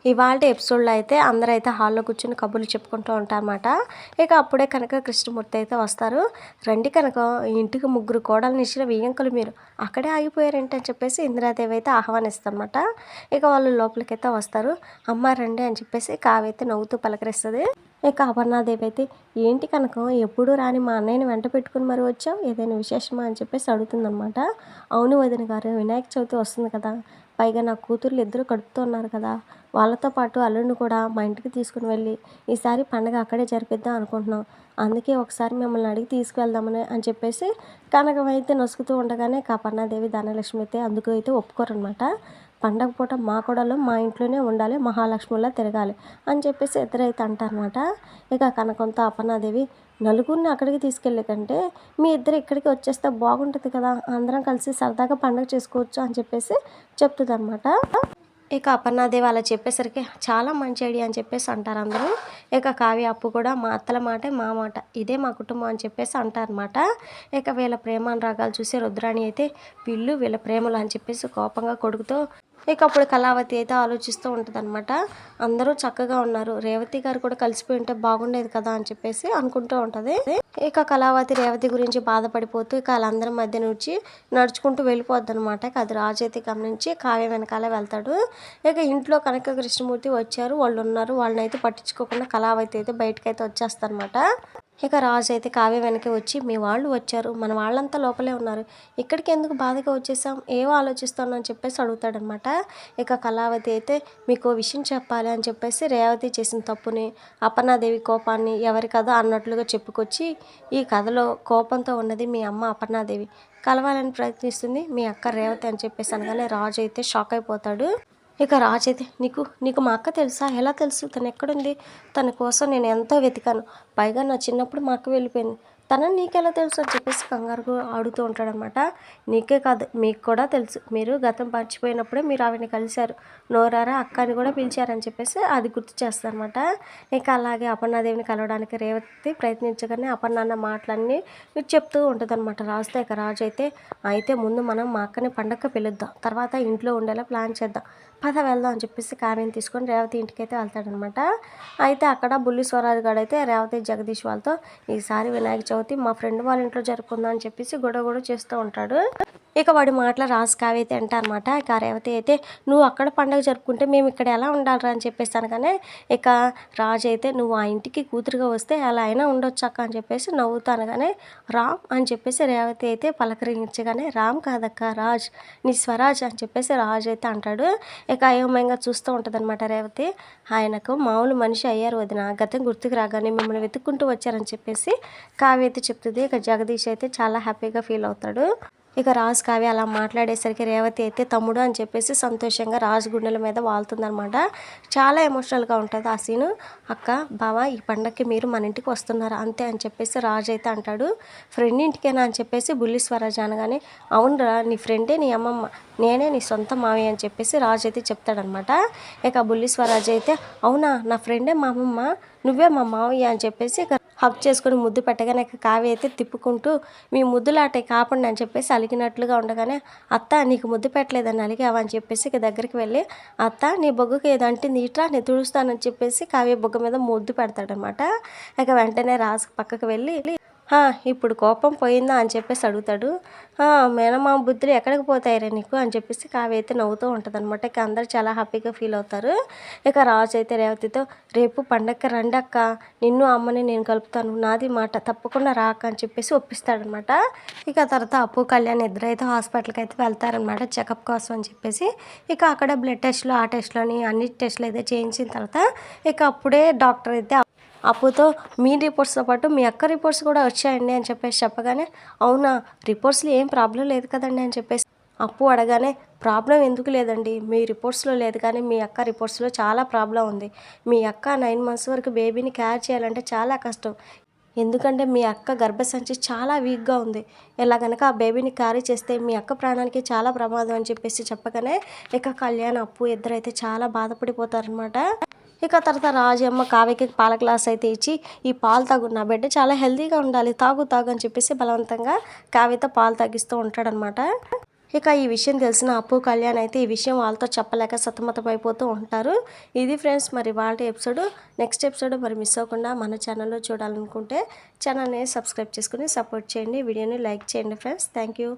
ఇవాల్టి ఎపిసోడ్‌లో అయితే అందరైతే హాల్‌లో కూర్చొని కబుర్లు చెప్పుకుంటూ ఉంటారన్నమాట. ఇక అప్పుడే కనుక కృష్ణమూర్తి అయితే వస్తారు. "రండి కనక ఈ ఇంటికి ముగ్గురు కోడల్నిచ్చిన వియ్యంకులు మీరు. అక్కడే ఆగిపోయారేంటి" అని చెప్పేసి ఇందిరాదేవి అయితే ఆహ్వానిస్తదన్నమాట. ఇక వాళ్ళు లోపలికైతే వస్తారు. "అమ్మ రండి" అని చెప్పేసి కావ్య అయితే నవ్వుతూ పలకరిస్తది. ఇక అపర్ణాదేవి అయితే "ఏంటి కనకం ఎప్పుడూ రాని మా అన్నయ్యని వెంట పెట్టుకుని మరి వచ్చావు? ఏదైనా విశేషమా?" అని చెప్పేసి అడుగుతుందన్నమాట. "అవును వదిన గారు, వినాయక చవితి వస్తుంది కదా! పైగా నా కూతుర్లు ఇద్దరు కడుపుతో ఉన్నారు కదా! వాళ్ళతో పాటు అల్లుడిని కూడా మా ఇంటికి తీసుకుని వెళ్ళి ఈసారి పండగ అక్కడే జరిపిద్దాం అనుకుంటున్నాం. అందుకే ఒకసారి మిమ్మల్ని అడిగి తీసుకువెళ్దామని" అని చెప్పేసి కనకం అయితే నొసుకుతూ ఉండగానే అపర్ణాదేవి, ధనలక్ష్మి అయితే అందుకు అయితే ఒప్పుకోరనమాట. "పండగ పూట మా కోడలు మా ఇంట్లోనే ఉండాలి, మహాలక్ష్మిలా తిరగాలి" అని చెప్పేసి ఇద్దరైతే అంటారనమాట. ఇక కనకంతో అపర్ణాదేవి "నలుగురిని అక్కడికి తీసుకెళ్ళే కంటే మీ ఇద్దరు ఇక్కడికి వచ్చేస్తే బాగుంటుంది కదా! అందరం కలిసి సరదాగా పండగ చేసుకోవచ్చు" అని చెప్పేసి చెప్తుందనమాట. ఇక అపర్ణాదేవి అలా చెప్పేసరికి చాలా మంచి ఐడియా అని చెప్పేసి అంటారు అందరూ. ఇక కావ్య, అప్పు కూడా "మా అత్తల మాటే మా మాట, ఇదే మా కుటుంబం" అని చెప్పేసి అంటారనమాట. ఇక వీళ్ళ ప్రేమానురాగాలు చూసి రుద్రాణి అయితే "వీళ్ళు వీళ్ళ ప్రేమలు" అని చెప్పేసి కోపంగా కొడుకుతో ఇక అప్పుడు కళావతి అయితే ఆలోచిస్తూ ఉంటుందన్నమాట. అందరూ చక్కగా ఉన్నారు, రేవతి గారు కూడా కలిసిపోయి ఉంటే బాగుండేది కదా అని చెప్పేసి అనుకుంటూ ఉంటుంది. ఇక కళావతి రేవతి గురించి బాధపడిపోతూ ఇక వాళ్ళందరి మధ్య నుంచి నడుచుకుంటూ వెళ్ళిపోద్ది అనమాట. ఇక అది రాజు అయితే గమనించి కావ్య వెనకాలే వెళ్తాడు. ఇక ఇంట్లో కనక కృష్ణమూర్తి వచ్చారు, వాళ్ళు ఉన్నారు, వాళ్ళని అయితే పట్టించుకోకుండా కళావతి అయితే బయటకైతే వచ్చేస్తారనమాట. ఇక రాజు అయితే కావ్య వెనక్కి వచ్చి "మీ వాళ్ళు వచ్చారు, మన వాళ్ళంతా లోపలే ఉన్నారు, ఇక్కడికి ఎందుకు బాధగా వచ్చేసాం, ఏవో ఆలోచిస్తాను" అని చెప్పేసి అడుగుతాడనమాట. ఇక కళావతి అయితే "మీకు విషయం చెప్పాలి" అని చెప్పేసి రేవతి చేసిన తప్పుని, అపర్ణాదేవి కోపాన్ని ఎవరి కథ అన్నట్లుగా చెప్పుకొచ్చి "ఈ కథలో కోపంతో ఉన్నది మీ అమ్మ అపర్ణాదేవి, కలవాలని ప్రయత్నిస్తుంది మీ అక్క రేవతి" అని చెప్పేసి అనగానే రాజు అయితే షాక్ అయిపోతాడు. ఇక రాజు అయితే "నీకు నీకు మా అక్క తెలుసా? ఎలా తెలుసు? తను ఎక్కడుంది? తన కోసం నేను ఎంతో వెతికాను, పైగా నా చిన్నప్పుడు మా అక్క వెళ్ళిపోయింది, తనని నీకెలా తెలుసు" అని చెప్పేసి కంగారుగా అడుగుతూ ఉంటాడనమాట. "నీకే కాదు, మీకు కూడా తెలుసు, మీరు గతం మర్చిపోయినప్పుడే మీరు ఆవిడని కలిశారు, నోరారా అక్క అని కూడా పిలిచారని" చెప్పేసి అది గుర్తు చేస్తారనమాట. ఇక అలాగే అపర్ణాదేవిని కలవడానికి రేవతి ప్రయత్నించగానే అపర్ణ అన్న మాటలన్నీ చెప్తూ ఉంటుందన్నమాట రాజుతో. ఇక రాజు అయితే "అయితే ముందు మనం మా అక్కని పండగకి పిలుద్దాం, తర్వాత ఇంట్లో ఉండేలా ప్లాన్ చేద్దాం, పద వెళ్దాం" అని చెప్పేసి కావ్యని తీసుకొని రేవతి ఇంటికైతే వెళ్తాడనమాట. అయితే అక్కడ బుల్లి స్వరాజు గారు అయితే రేవతి జగదీష్ వాళ్ళతో "ఈసారి వినాయక చవితి మా ఫ్రెండ్ వాళ్ళ ఇంట్లో జరుపుకుందాం" అని చెప్పేసి గొడవ చేస్తూ ఉంటాడు. ఇక వాడి మాటలు రాజు కావ్య అయితే అంటారనమాట. ఇక రేవతి అయితే "నువ్వు అక్కడ పండుగ జరుపుకుంటే మేము ఇక్కడ ఎలా ఉండాలిరా" అని చెప్పేసి అనగానే ఇక రాజు అయితే "నువ్వు ఆ ఇంటికి కూతురుగా వస్తే అలా అయినా ఉండొచ్చు అక్క" అని చెప్పేసి నవ్వుతూ అనగానే "రామ్" అని చెప్పేసి రేవతి అయితే పలకరించగానే "రామ్ కాదక్క, రాజ్, నీ స్వరాజ్" అని చెప్పేసి రాజు అయితే అంటాడు. ఇక అయోమయంగా చూస్తూ ఉంటుందన్నమాట రేవతి. "ఆయనకు మామూలు మనిషి అయ్యారు వదిన, గతం గుర్తుకు రాగానే మిమ్మల్ని వెతుక్కుంటూ వచ్చారని" చెప్పేసి కావ్య అయితే చెప్తుంది. ఇక జగదీష్ అయితే చాలా హ్యాపీగా ఫీల్ అవుతాడు. ఇక రాజు కావ్య అలా మాట్లాడేసరికి రేవతి అయితే తమ్ముడు అని చెప్పేసి సంతోషంగా రాజు గుండెల మీద వాళ్తుందనమాట. చాలా ఎమోషనల్గా ఉంటుంది ఆ సీను. "అక్క, బావ, ఈ పండగకి మీరు మన ఇంటికి వస్తున్నారు అంతే" అని చెప్పేసి రాజు అయితే అంటాడు. "ఫ్రెండ్ ఇంటికేనా" అని చెప్పేసి బుల్లి స్వరాజ్ అనగానే "అవునరా, నీ ఫ్రెండే నీ అమ్మమ్మ, నేనే నీ సొంత మావయ్య" అని చెప్పేసి రాజు అయితే చెప్తాడనమాట. ఇక బుల్లి స్వరాజ్ అయితే "అవునా, నా ఫ్రెండే మా అమ్మమ్మ, నువ్వే మా మావయ్య" అని చెప్పేసి ఇక హక్ చేసుకొని ముద్దు పెట్టగానే కావ్య అయితే తిప్పుకుంటూ "మీ ముద్దులాటే కాపండి" అని చెప్పేసి అలిగినట్లుగా ఉండగానే "అత్త, నీకు ముద్దు పెట్టలేదని అలిగావా" అని చెప్పేసి ఇక దగ్గరికి వెళ్ళి "అత్త, నీ బొగ్గకి ఏదో అంటింది, ఇట్రా నేను తుడుస్తానని" చెప్పేసి కావ్య బొగ్గ మీద ముద్దు పెడతాడనమాట. ఇక వెంటనే రాజు పక్కకు వెళ్ళి ఇప్పుడు కోపం పోయిందా" అని చెప్పేసి అడుగుతాడు. మేనమామ బుద్ధులు ఎక్కడికి పోతాయిరా నీకు" అని చెప్పేసి కావ్య అయితే నవ్వుతూ ఉంటుంది అనమాట. ఇక అందరు చాలా హ్యాపీగా ఫీల్ అవుతారు. ఇక రాజు అయితే రేవతితో "రేపు పండగకి రండి అక్క, నిన్ను అమ్మని నేను కలుపుతాను, నాది మాట, తప్పకుండా రా అక్క" అని చెప్పేసి ఒప్పిస్తాడనమాట. ఇక తర్వాత అప్పు, కళ్యాణ్ ఇద్దరైతే హాస్పిటల్కి అయితే వెళ్తారనమాట చెకప్ కోసం అని చెప్పేసి. ఇక అక్కడ బ్లడ్ టెస్ట్లు, ఆ టెస్ట్లని అన్ని టెస్ట్లు అయితే చేయించిన తర్వాత ఇక అప్పుడే డాక్టర్ అయితే అప్పుతో "మీ రిపోర్ట్స్తో పాటు మీ అక్క రిపోర్ట్స్ కూడా వచ్చాయండి" అని చెప్పేసి చెప్పగానే "అవునా, రిపోర్ట్స్లో ఏం ప్రాబ్లం లేదు కదండి" అని చెప్పేసి అప్పు అడగానే "ప్రాబ్లం ఎందుకు లేదండి, మీ రిపోర్ట్స్లో లేదు కానీ మీ అక్క రిపోర్ట్స్లో చాలా ప్రాబ్లం ఉంది. మీ అక్క 9 months వరకు బేబీని క్యార్ చేయాలంటే చాలా కష్టం, ఎందుకంటే మీ అక్క గర్భసంచి చాలా వీక్గా ఉంది. ఇలా కనుక ఆ బేబీని క్యారీ చేస్తే మీ అక్క ప్రాణానికి చాలా ప్రమాదం" అని చెప్పేసి చెప్పగానే ఇక కళ్యాణ్, అప్పు ఇద్దరైతే చాలా బాధపడిపోతారనమాట. ఇక తర్వాత రాజమ్మ కావ్యకి పాల గ్లాస్ అయితే ఇచ్చి "ఈ పాలు తాగు, నా బిడ్డ చాలా హెల్తీగా ఉండాలి, తాగు తాగు" అని చెప్పేసి బలవంతంగా కావ్యతో పాలు తాగిస్తూ ఉంటాడనమాట. ఇక ఈ విషయం తెలిసిన అప్పు కళ్యాణ్ అయితే ఈ విషయం వాళ్ళతో చెప్పలేక సతమతమైపోతూ ఉంటారు. ఇది ఫ్రెండ్స్ మరి వాళ్ళ ఎపిసోడ్. నెక్స్ట్ ఎపిసోడ్ మరి మిస్ అవ్వకుండా మన ఛానల్లో చూడాలనుకుంటే ఛానల్ని సబ్స్క్రైబ్ చేసుకుని సపోర్ట్ చేయండి. వీడియోని లైక్ చేయండి ఫ్రెండ్స్. Thank you.